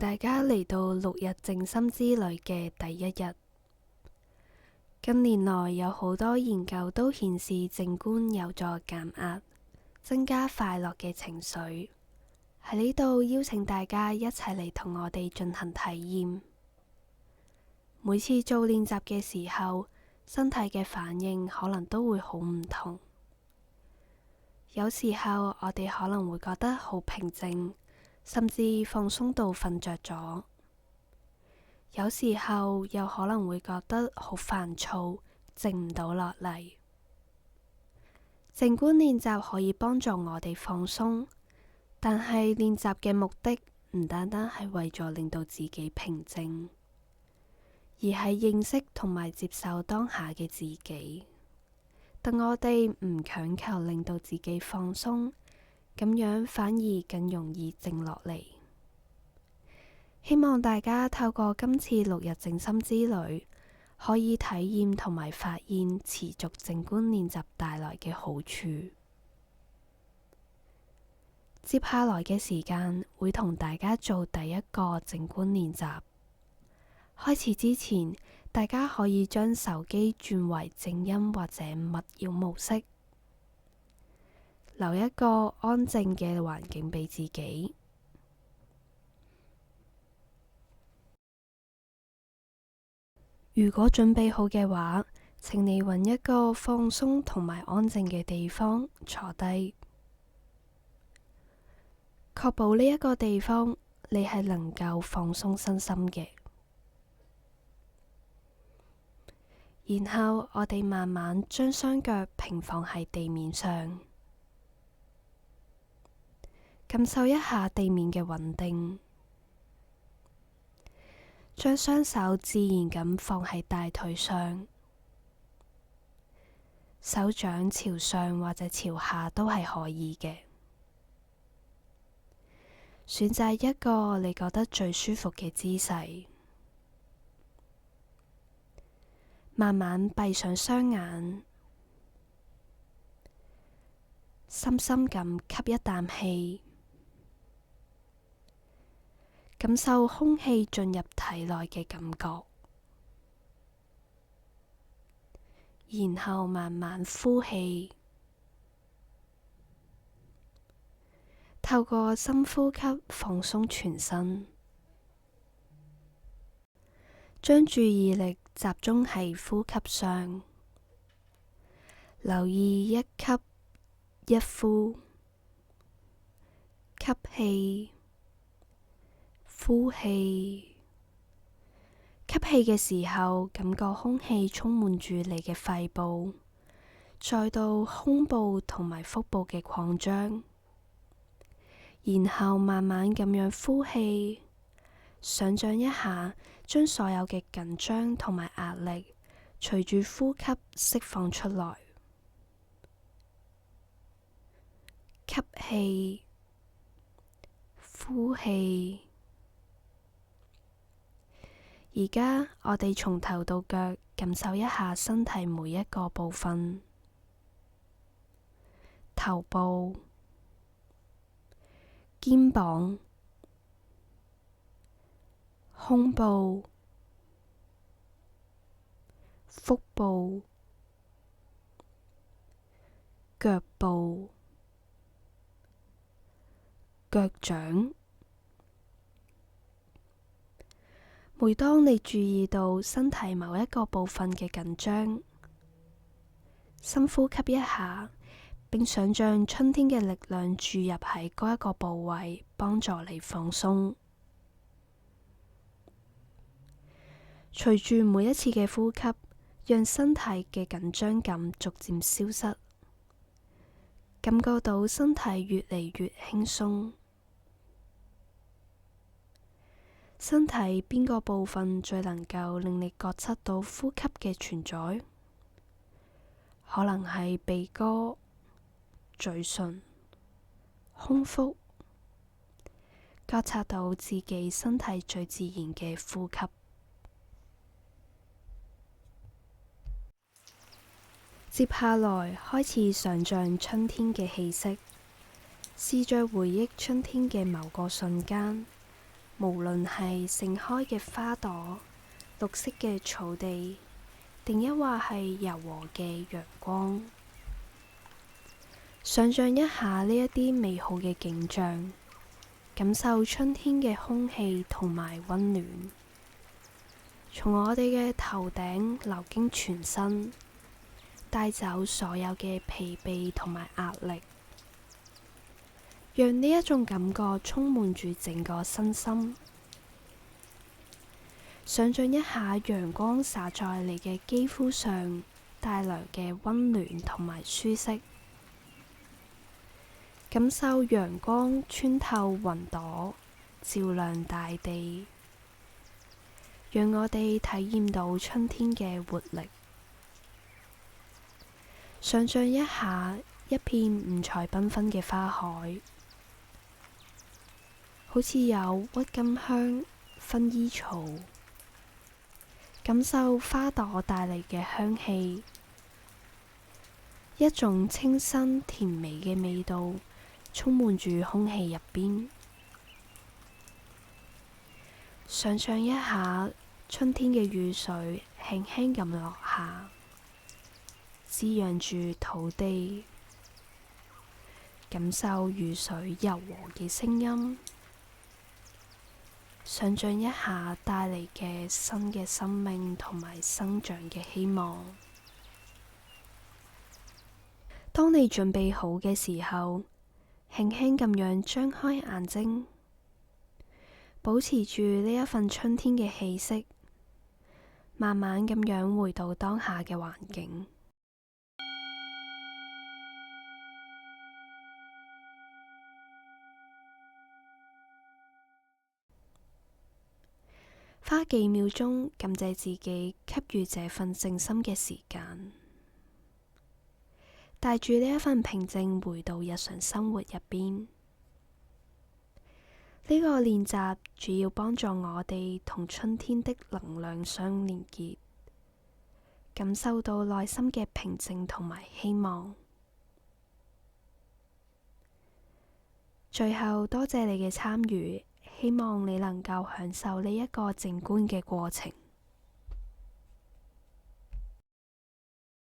大家嚟到6日靜心之旅嘅第一日。近年來有好多研究都顯示靜觀有助減壓，增加快樂嘅情緒。喺呢度邀請大家一齊嚟同我哋進行體驗。每次做練習嘅時候，身體嘅反應可能都會好唔同。有時候我哋可能會覺得好平靜，甚至放鬆到瞓着咗。有時候又可能會覺得好煩躁，靜唔到落嚟。靜觀練習可以幫助我哋放鬆，但係練習嘅目的唔單單係為咗令到自己平靜，而係認識同埋接受當下嘅自己。等我哋唔強求令到自己放鬆，咁樣反而更容易靜落嚟。希望大家透過今次6日靜心之旅，可以體驗同埋發現持續靜觀練習帶來嘅好處。接下來嘅時間會同大家做第一個靜觀練習。開始之前，大家可以將手機轉為靜音或者勿擾模式，留一個安靜嘅環境俾自己。如果準備好嘅話，請你揾一個放鬆同埋安靜嘅地方坐低，確保呢一個地方你係能夠放鬆身心嘅。然後我哋慢慢將雙腳平放喺地面上，感受一下地面嘅穩定。將雙手自然咁放喺大腿上，手掌朝上或者朝下都係可以嘅。選擇一個你覺得最舒服嘅姿勢。慢慢閉上雙眼，深深咁吸一啖氣，感受空氣進入體內嘅感覺，然後慢慢呼氣。透過深呼吸放鬆全身，將注意力集中喺呼吸上，留意一吸一呼，吸氣，呼氣。吸氣嘅時候，感覺空氣充滿住你嘅肺部，再到胸部同埋腹部嘅擴張，然後慢慢咁樣呼氣。想象一下，將所有嘅緊張同埋壓力隨住呼吸釋放出來。吸氣，呼氣。而家我哋從頭到腳感受一下身體每一個部分：頭部、肩膀、胸部、腹部、腳部、腳掌。每當你注意到身體某一個部分嘅緊張，深呼吸一下，並想象春天嘅力量注入喺嗰一個部位，幫助你放鬆。隨住每一次嘅呼吸，讓身體嘅緊張感逐漸消失，感覺到身體越嚟越輕鬆。身體邊個部分最能夠令你覺察到呼吸嘅存在？可能係鼻哥、嘴唇、胸腹，覺察到自己身體最自然嘅呼吸。接下來開始想象春天嘅氣息，試着回憶春天嘅某個瞬間，無論係盛開嘅花朵、綠色嘅草地，定抑或係柔和嘅陽光。想像一下呢一啲美好嘅景象，感受春天嘅空氣同埋溫暖，從我哋嘅頭頂流經全身，帶走所有嘅疲憊同埋壓力，讓呢一種感覺充滿住整個身心。想像一下陽光灑在你嘅肌膚上，帶來嘅溫暖同埋舒適，感受陽光穿透雲朵，照亮大地，讓我哋體驗到春天嘅活力。想像一下一片五彩繽紛嘅花海，好似有鬱金香、薰衣草，感受花朵帶嚟嘅香氣，一種清新甜美嘅味道充滿住空氣入邊。想象一下春天嘅雨水輕輕咁落下，滋養住土地，感受雨水柔和嘅聲音。想像一下帶嚟嘅新嘅生命同埋生長嘅希望。當你準備好嘅時候，輕輕咁樣張開眼睛，保持住呢一份春天嘅氣息，慢慢咁樣回到當下嘅環境。花幾秒鐘感謝自己給予這份靜心嘅時間，帶住呢一份平靜回到日常生活入邊。呢個練習主要幫助我哋同春天的能量相連結，感受到內心嘅平靜同埋希望。最後，多謝你嘅參與，希望你能夠享受呢一個靜觀嘅過程。